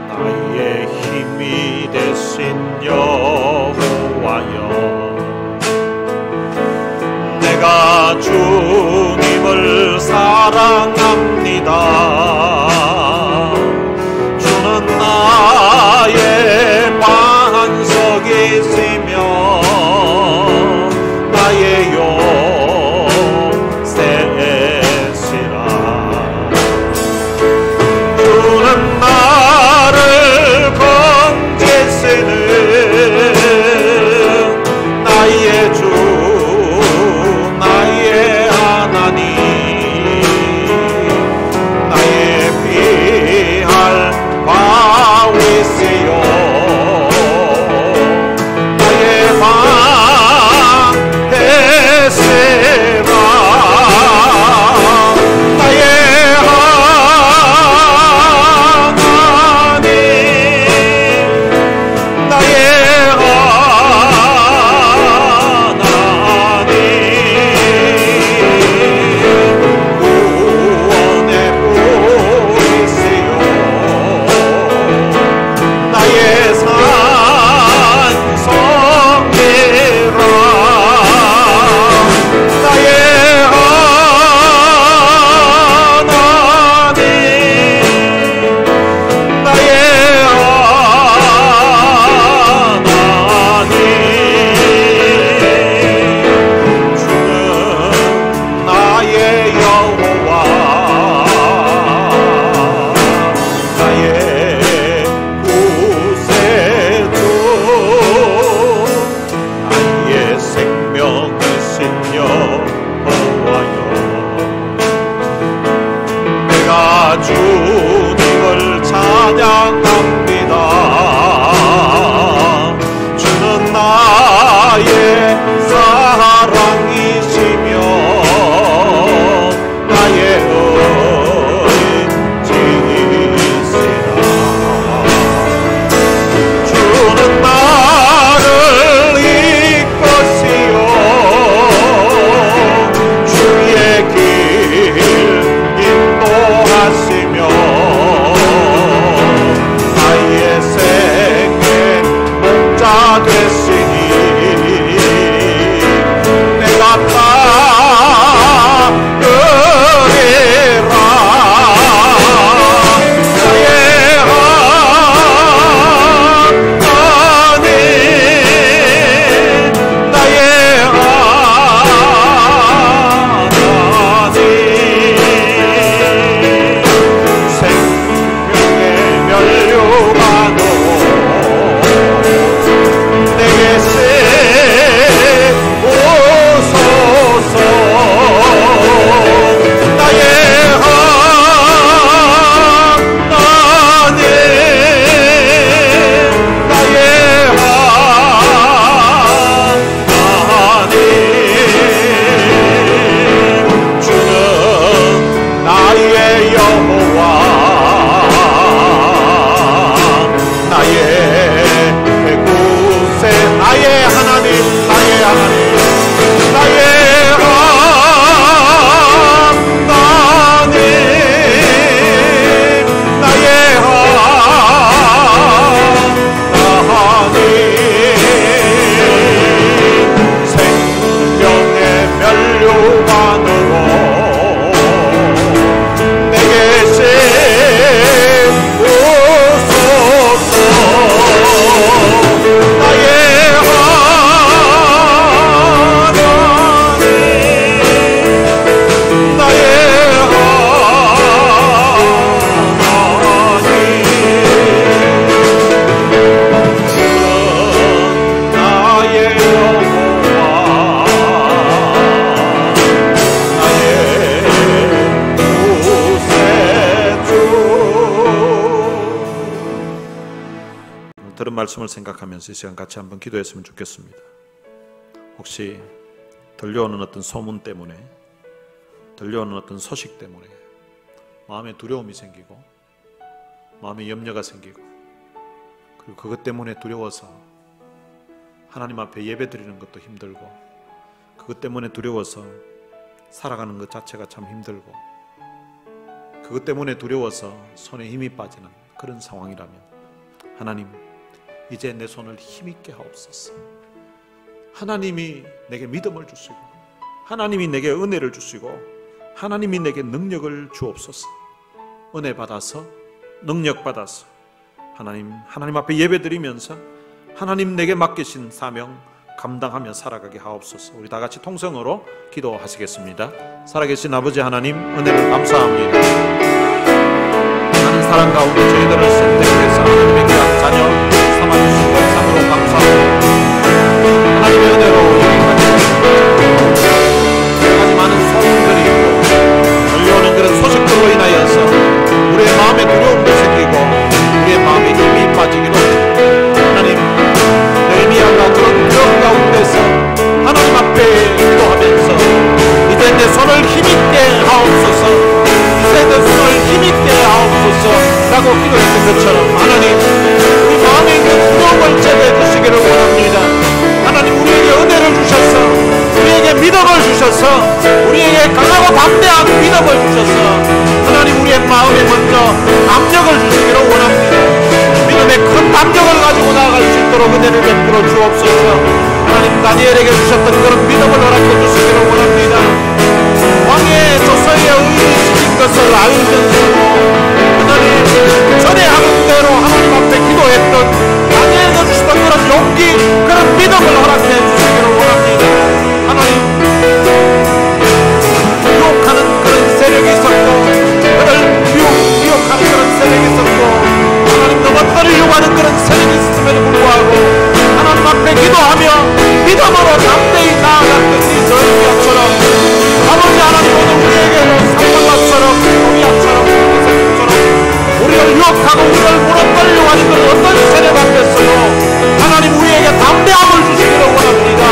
나의 힘이 되신 여호와여, 내가 주님을 사랑합니다. 주는 나의 반석이시며 나의 요새시라. 주는 나를 건지시는 나의 주, 나의 하나님, 나의 피할 바위시요 나의 방패시라. 나의 하나님, 나의 하나님, 구원의 뿌리시요 나의 산성이라. 나의 하나님, 나의 하나님, 주는 나의 여호와, 나의 구세주, 나의 생명이신 여호와여, 내가 주님을 찬양합니다. 주는 나의 사랑이시며 말씀을 생각하면서 이 시간 같이 한번 기도했으면 좋겠습니다. 혹시 들려오는 어떤 소문 때문에, 들려오는 어떤 소식 때문에 마음에 두려움이 생기고 마음에 염려가 생기고, 그리고 그것 때문에 두려워서 하나님 앞에 예배드리는 것도 힘들고, 그것 때문에 두려워서 살아가는 것 자체가 참 힘들고, 그것 때문에 두려워서 손에 힘이 빠지는 그런 상황이라면, 하나님 이제 내 손을 힘있게 하옵소서. 하나님이 내게 믿음을 주시고, 하나님이 내게 은혜를 주시고, 하나님이 내게 능력을 주옵소서. 은혜 받아서, 능력 받아서 하나님 앞에 예배드리면서 하나님 내게 맡기신 사명 감당하며 살아가게 하옵소서. 우리 다 같이 통성으로 기도하시겠습니다. 살아계신 아버지 하나님, 은혜를 감사합니다. 하나님 사랑 가운데 저희들을 선택해서 하나님의 귀한 자녀 삼아주신 것 참으로 감사합니다. 하나님의 은혜로 여기까지 여러 가지 많은 소문들이 있고 들려오는 그런 소식들로 인하여서 우리의 마음에 두려움도 생기고 우리의 마음에 힘이 빠지기도, 하나님 느헤미야가 그런 두려움 가운데서 하나님 앞에 기도하면서 이제 내 손을 힘있게 하옵소서, 이제 내 손을 힘있게 하옵소서 라고 기도했던 것처럼 하나님 우리 마음에 있는 두려움을 제거해 주시기를 원합니다. 하나님 우리에게 은혜를 주셔서, 우리에게 믿음을 주셔서, 우리에게 강하고 담대한 믿음을 주셔서 하나님 우리의 마음에 먼저 압력을 주시기를 원합니다. 믿음의 큰 담력을 가지고 나아갈 수 있도록 은혜를 베풀어 주옵소서. 하나님 다니엘에게 주셨던 그런 믿음을 허락해 주시기를 원합니다. 왕의 조서에 의인이 지킨 것을 알면서도 하나님 전에 하는 대로 하나님 앞에 기도했던 다니엘에게 주셨던 그런 용기, 그런 믿음을 허락해 주시기를 원합니다. 하나님 유혹하는 그런 세력이 있었고, 그를 미혹하는 그런 세력이 있었고, 하나님 너희들을 유혹하는 그런 세력이 있음에도 불구하고 하나님 앞에 기도하며 믿음으로 담대히 나아갔던 이 저희처럼 아버지 하나님 오늘 우리에게도 상황과처럼 우리야처럼 우리를 유혹하고 우리를 무너뜨리려고 하는 그 어떤 세력 앞에서도 하나님 우리에게 담대함을 주시기를 원합니다.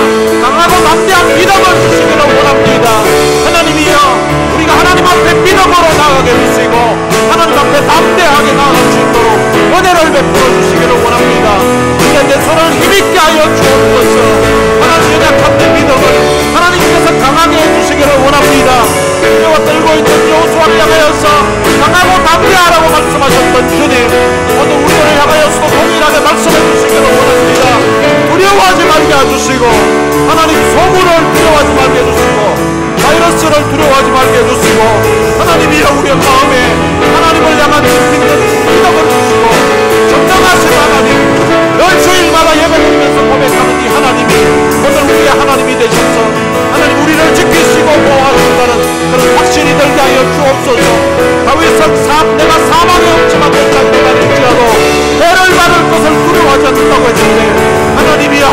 강하고 담대한 믿음을 주시기를 원합니다. 하나님이여, 우리가 하나님 앞에 믿음으로 나아가게 해주시고 하나님 앞에 담대하게 나아갈 수 있도록 은혜를 베풀어 주시기를 원합니다. 이제 내 손을 힘있게 하여 주옵소서. 하나님 연약한 내 믿음을 하나님께서 강하게 해주시기를 원합니다. 우리가 들고 있는 여호수아를 향하여서 강하고 담대하라고 말씀하셨던 주님, 오늘 우리를 향하여서도 동일하게 말씀해 주시기를 원합니다. 두려워하지 말게 해주시고, 하나님 소문을 두려워하지 말게 해주시고, 바이러스를 두려워하지 말게 해주시고, 하나님이여 우리의 마음에 하나님을 향한 믿는 믿음을 주시고, 정정하신 하나님, 열 주일마다 예배드리면서 고백하는 이 하나님이 오늘 우리의 하나님이 되셔서 하나님 우리를 지키시고 보호하신다는 그런 확신이 들게 하여 주옵소서. 다윗은 내가 사망의 엄침한 골짜기로 다닐지라도 해를 받을 것을 두려워하지 않는다고 했는데, 하나님이여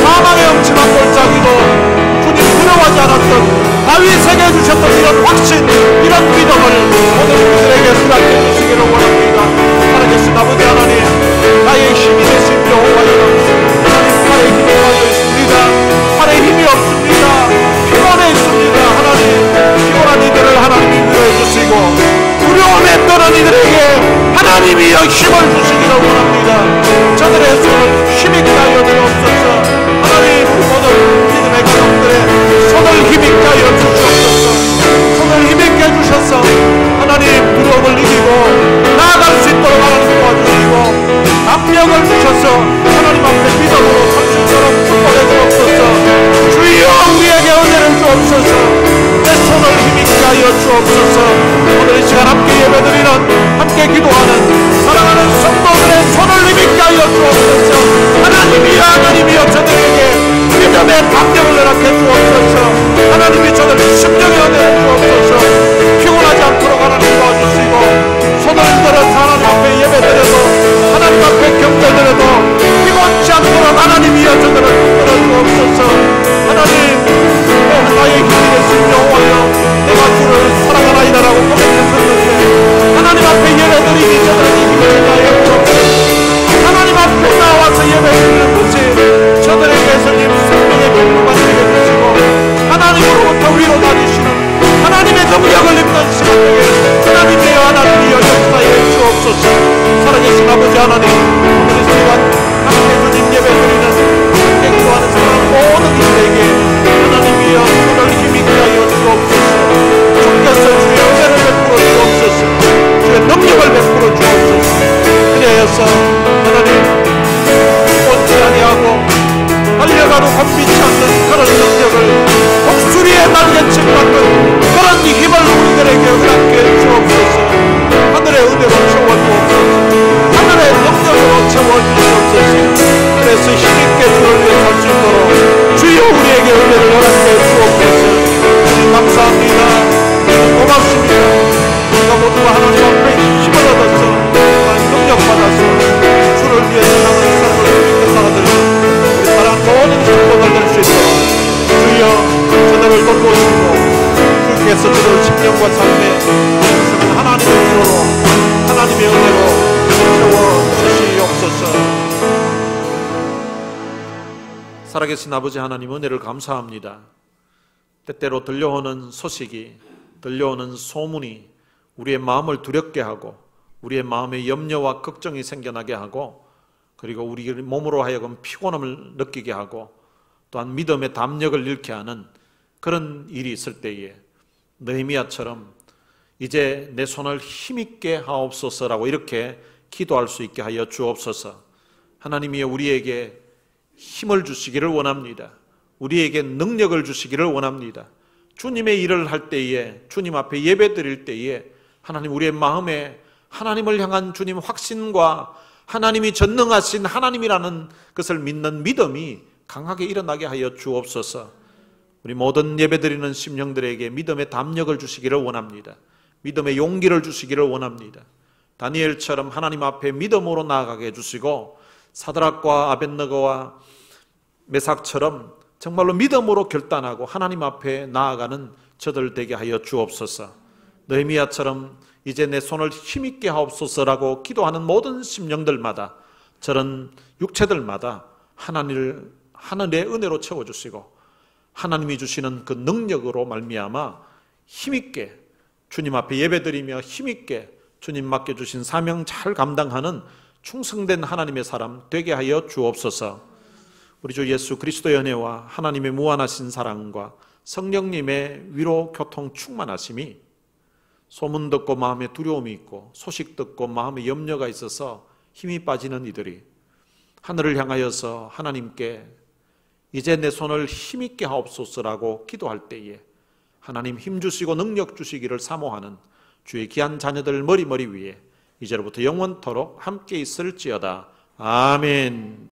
사망의 엄침한 골짜기도 주님 두려워하지 않았던 다윗에게 주셨던 이런 확신, 이런 믿음을 오늘 우리들에게 수락해 주시기를 원합니다. 살아계신 아버지 하나님, 나의 힘이 되신 여호와여, 하나님 팔에 힘이 빠져 있습니다. 팔에 힘이 없습니다. 피곤해 있습니다. 하나님 피곤한 이들을 하나님이 위로해 주시고, 두려움에 떠는 이들에게 하나님이여 힘을 주시기를 원합니다. 저들의 손을 힘있게 하여 주옵소서. 하나님 오늘 믿음의 가정들의 손을 힘있게 하여 주시옵소서. 손을 힘있게 해주셔서 하나님 두려움을 이기고 나아갈 수 있도록 하나님 도와주시고, 압력을 주셔서 하나님 앞에 믿음으로 설 수 있도록 축복해 주옵소서. 주여 우리에게 은혜를 주옵소서. 내 손을 힘있게 하여 주옵소서. 오늘 이 시간 함께 예배드리는, 함께 기도하는 사랑하는 성도들의 손을 힘있게 하여 주옵소서. 하나님이여 저들에게 믿음의 담력을 허락해 주옵소서. 하나님이 저들 살아계신 아버지 하나님, 은혜를 감사합니다. 때때로 들려오는 소식이, 들려오는 소문이 우리의 마음을 두렵게 하고 우리의 마음에 염려와 걱정이 생겨나게 하고, 그리고 우리 몸으로 하여금 피곤함을 느끼게 하고 또한 믿음의 담력을 잃게 하는 그런 일이 있을 때에 느헤미야처럼 이제 내 손을 힘있게 하옵소서라고 이렇게 기도할 수 있게 하여 주옵소서. 하나님이 우리에게 힘을 주시기를 원합니다. 우리에게 능력을 주시기를 원합니다. 주님의 일을 할 때에, 주님 앞에 예배 드릴 때에 하나님, 우리의 마음에 하나님을 향한 주님 확신과 하나님이 전능하신 하나님이라는 것을 믿는 믿음이 강하게 일어나게 하여 주옵소서. 우리 모든 예배드리는 심령들에게 믿음의 담력을 주시기를 원합니다. 믿음의 용기를 주시기를 원합니다. 다니엘처럼 하나님 앞에 믿음으로 나아가게 해주시고, 사드락과 아벳느고와 메삭처럼 정말로 믿음으로 결단하고 하나님 앞에 나아가는 저들 되게 하여 주옵소서. 느헤미야처럼 이제 내 손을 힘있게 하옵소서라고 기도하는 모든 심령들마다, 저런 육체들마다 하늘의 은혜로 채워주시고 하나님이 주시는 그 능력으로 말미암아 힘있게 주님 앞에 예배드리며 힘있게 주님 맡겨주신 사명 잘 감당하는 충성된 하나님의 사람 되게 하여 주옵소서. 우리 주 예수 그리스도의 은혜와 하나님의 무한하신 사랑과 성령님의 위로 교통 충만하심이, 소문 듣고 마음에 두려움이 있고 소식 듣고 마음에 염려가 있어서 힘이 빠지는 이들이 하늘을 향하여서 하나님께 이제 내 손을 힘있게 하옵소서라고 기도할 때에 하나님 힘주시고 능력 주시기를 사모하는 주의 귀한 자녀들 머리 위에 이제로부터 영원토록 함께 있을지어다. 아멘.